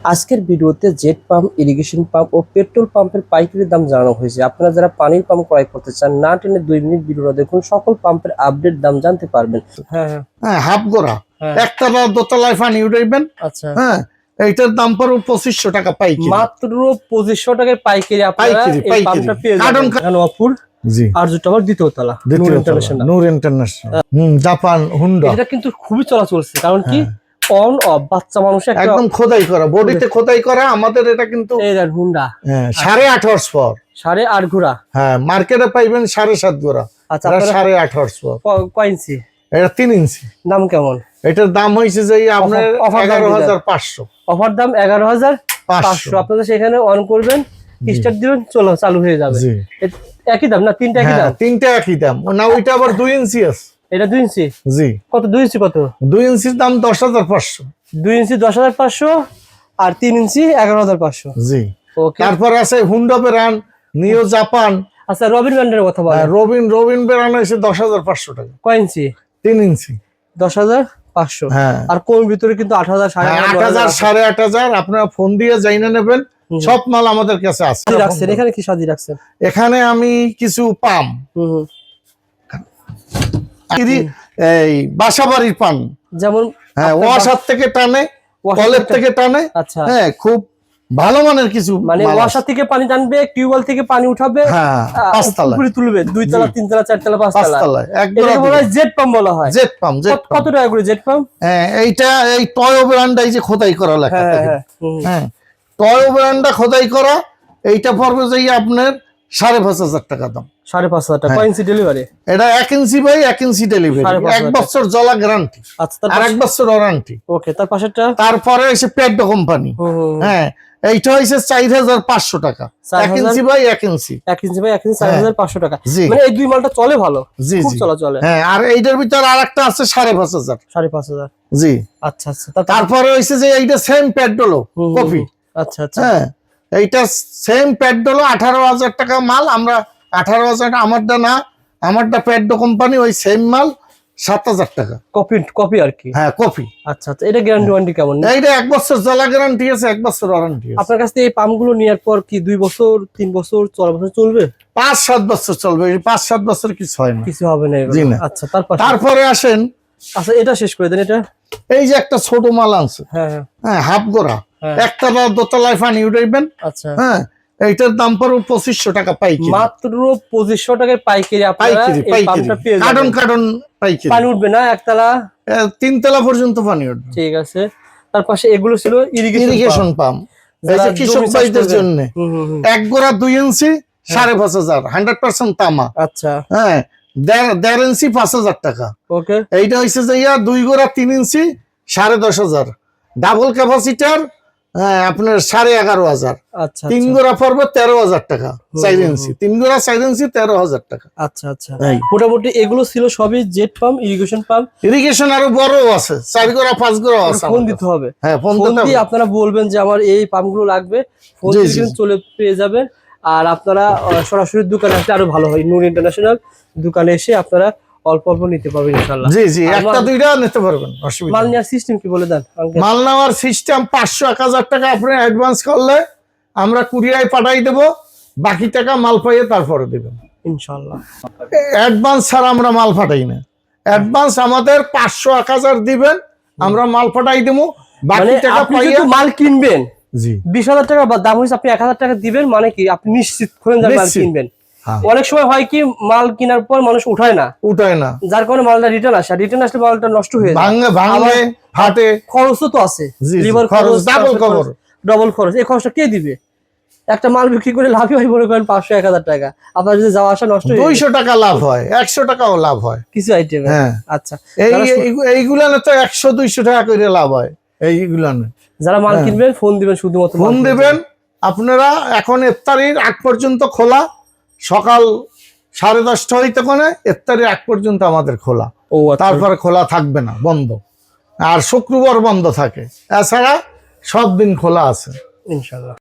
আজকের ভিডিওতে jet pump, irrigation pump ও petrol পাম্পের পাইকারি দাম জানানো হয়েছে। আপনারা যারা পানির পাম্প ক্রয় করতে চান, না টেনে 2 মিনিট ভিডিওটা দেখুন, সকল পাম্পের আপডেট দাম জানতে পারবেন। হ্যাঁ, হাফ গোড়া একতলা দোতলায় পানি উঠাইবেন। আচ্ছা, হ্যাঁ, এইটার দাম পড়বে 2500 টাকা পাইকারি, মাত্র 2500 টাকায় পাইকারি আপনারা এই পাম্পটা পেয়ে যাবেন। নওয়াপুর জি, আরজু টাওয়ার দ্বিতীয় তলা, নূর ইন্টারন্যাশনাল। নূর ইন্টারন্যাশনাল, জাপান হুন্ডা। এটা কিন্তু খুবই চলছে, কারণ কি অন অফ বাচ্চা মানুষ একদম খোদাই করা, বডিতে খোদাই করা। আমাদের এটা কিন্তু এই যে হুন্ডা 8.5 হর্স পাওয়ার, 8.5 ঘোড়া। হ্যাঁ, মার্কেটে পাইবেন 7.5 ঘোড়া। আচ্ছা, 8.5 হর্স পাওয়ার। কয় ইঞ্চি? এটা 3 ইঞ্চি। দাম কেমন? এটার দাম হইছে যে আপনার 11,500। অফার দাম 11,500। আপনারা সেখানে অন করবেন, স্টার্ট দিবেন, চলো চালু হয়ে যাবে। একই দাম না? তিনটা একই দাম? তিনটা একই দাম না, ওইটা আবার 2 ইঞ্চি আছে। এটা 2 ইঞ্চি? জি। কত 2 ইঞ্চি? কত 2 ইঞ্চির দাম 10,500। 2 ইঞ্চি 10,500 আর 3 ইঞ্চি 11,500। জি। ওকে, তারপর আছে হুন্ডা বেরান, নিও জাপান। আচ্ছা, রবিন ব্র্যান্ডের কথা বলেন। রবিন বেরান হইছে 10,500 টাকা। কয় ইঞ্চি? 3 ইঞ্চি, 10,500। হ্যাঁ। আর কোন ভিতরে কিন্তু 8,000, 8,000, 8,500। আপনারা ফোন দিয়ে যাইনা নেবেন, সব মাল আমাদের কাছে আছে। রাখছেন এখানে? কি সাজি রাখছেন এখানে? আমি কিছু পাম, এই বাসাবাড়ির পান, যেমন ওয়াসার থেকে টানে, কলের থেকে টানে। আচ্ছা, হ্যাঁ, খুব ভালো মানের কিছু, মানে ওয়াসার থেকে পানি টানবে, টিউবওয়েল থেকে পানি উঠাবে, পুকুরে তুলবে, 2 তলা 3 তলা 4 তলা 5 তলা। এটাকে বলা হয় জেট পাম্প বলা হয়। Jet pump. কত টাকা করে জেট পাম্প? এইটা এই টয় ব্র্যান্ডাই যে খোদাই করা লেখা থাকে। হ্যাঁ, টয় ব্র্যান্ডটা খোদাই করা। এইটা পড়বে যে আপনার 5,500 টাকা দাম। 5,500 টাকা। কয় ইঞ্চি ডেলিভারি? এটা 1 ইঞ্চি বাই 1 ইঞ্চি ডেলিভারি, 1 বছর জলা গ্যারান্টি। আচ্ছা, আর 1 বছর ওয়ারেন্টি। ওকে, তার পাশেরটা? তারপরে এসে পেডো কোম্পানি। হ্যাঁ, এইটা হইছে 4,500 টাকা, 1 inch by 1 inch. 1 inch by 1 ইঞ্চি, 4,500 টাকা। মানে এই দুই মালটা চলে ভালো, খুব চলে। হ্যাঁ, আর এইটার ভিতর আরেকটা আছে 5,500। 5,500। জি। আচ্ছা আচ্ছা। তারপরে হইছে যে এইটা সেম পেডলো কপি। আচ্ছা আচ্ছা। হ্যাঁ, এইটা সেম পেডলো 18,000 টাকা মাল। আমরা 18,000, আমারটা না, আমারটা পেডো কোম্পানি, ওই সেম মাল 7,000 টাকা। কপি আর কি? হ্যাঁ, কপি। আচ্ছা আচ্ছা। এটা গ্যারান্টি ওয়ারেন্টি কেমন? এইটা 1 বছর জলা গ্যারান্টি আছে, 1 বছর ওয়ারেন্টি আছে। আপনার কাছ থেকে এই পাম্পগুলো নেওয়ার পর কি 2 বছর 3 বছর 4 বছর চলবে? 5-7 বছর চলবে। 5-7 বছর কিছু হয় না, কিছু হবে না। আচ্ছা, তারপরে আসেন। আচ্ছা, এটা শেষ করে দেন। এটা এই যে একটা ছোট মাল আছে, হ্যাঁ, হাফ গোড়া, একতলা দোতলায় পানি উঠাইবেন। আচ্ছা, হ্যাঁ, এইটার দাম পড়বে 2500 টাকা পাইকারি, মাত্র 2500 টাকায় পাইকারি। আপনারা এই পাম্পটা পেয়ে যাবেন। কার্টন পাইকারি। পানি উঠবে না একতলা 3 তলা পর্যন্ত পানি উঠবে। ঠিক আছে। তার পাশে এগুলো ছিল ইরিগেশন পাম্প, এই যে কৃষক ভাইদের জন্য। 1 গোড়া 2 ইঞ্চি 5,500, 100% তামা। আচ্ছা, হ্যাঁ, 1.5 ইঞ্চি 5,000 টাকা। ওকে। এইটা হইছে যে 2 গোড়া 3 ইঞ্চি 10,500, ডাবল ক্যাপাসিটার। হ্যাঁ, আপনার 11,500। আচ্ছা, 3 গোড়া পড়বে 13,000 টাকা, 4 ইঞ্চি। 3 গোড়া 4 ইঞ্চি 13,000 টাকা। আচ্ছা আচ্ছা। মোটামুটি এগুলো ছিল সবই jet pump, irrigation pump. Irrigation আরো বড় আছে, 4 গোড়া 5 গোড়া আছে। ফোন দিতে হবে। হ্যাঁ, ফোন দিয়ে আপনারা বলবেন যে আমার এই পাম্পগুলো লাগবে, ফোন দিয়ে চলে পেয়ে যাবেন। আর আপনারা সরাসরি দোকানে আসলে আরো ভালো হয়। নূর ইন্টারন্যাশনাল দোকানে এসে আপনারা অল্প অল্প নিতে পারবেন ইনশাআল্লাহ। জি জি, একটা দুইটা নিতে পারবেন, অসুবিধা। মাল নেওয়ার সিস্টেম কি বলে দেন? মাল নেওয়ার সিস্টেম 500-1000 টাকা আপনি অ্যাডভান্স করলে আমরা কুরিয়ায় পাঠাই দেব, বাকি টাকা মাল পাইয়ে তারপরে দেবেন ইনশাআল্লাহ। অ্যাডভান্স ছাড়া আমরা মাল পাঠাই না। অ্যাডভান্স আমাদের 500-1000 দিবেন, আমরা মাল পাঠাই দেবো, বাকি টাকা পাইয়ে। মাল কিনবেন, জি, 20,000 টাকা বা দাম হইছে, আপনি 1,000 টাকা দিবেন, মানে কি আপনি নিশ্চিত হয়ে যাবেন মাল কিনবেন। অনেক সময় হয় কি, মাল কেনার পর মানুষ উঠায় না, যার কারণে মালটা রিটার্ন আসলে মালটা নষ্ট হয়ে যায়, ভাঙে, ফাটে। খরচও তো আছে, লিভার খরচ, ডবল খরচ। এই খরচটা কে দিবে? একটা মাল বিক্রি করে লাভই হয় মনে করেন 500-1000 টাকা। আপনার যদি যাওয়া আসা নষ্ট হয়, 200 টাকা লাভ হয়, 100 টাকাও লাভ হয় কিছু আইটেম। আচ্ছা, এইগুলা তো 100-200 টাকা করে লাভ হয়। এইগুলা যারা মাল কিনবেন ফোন দিবেন, শুধুমাত্র ফোন দিবেন। আপনারা এখন ইফতারির আগ পর্যন্ত খোলা, সকাল 10:30 হইতে কোনে ইফতারির আগ পর্যন্ত আমাদের খোলা। তারপরে খোলা থাকবে না, বন্ধ। আর শুক্রবার বন্ধ থাকে, এছাড়া সব দিন খোলা আছে ইনশাআল্লাহ।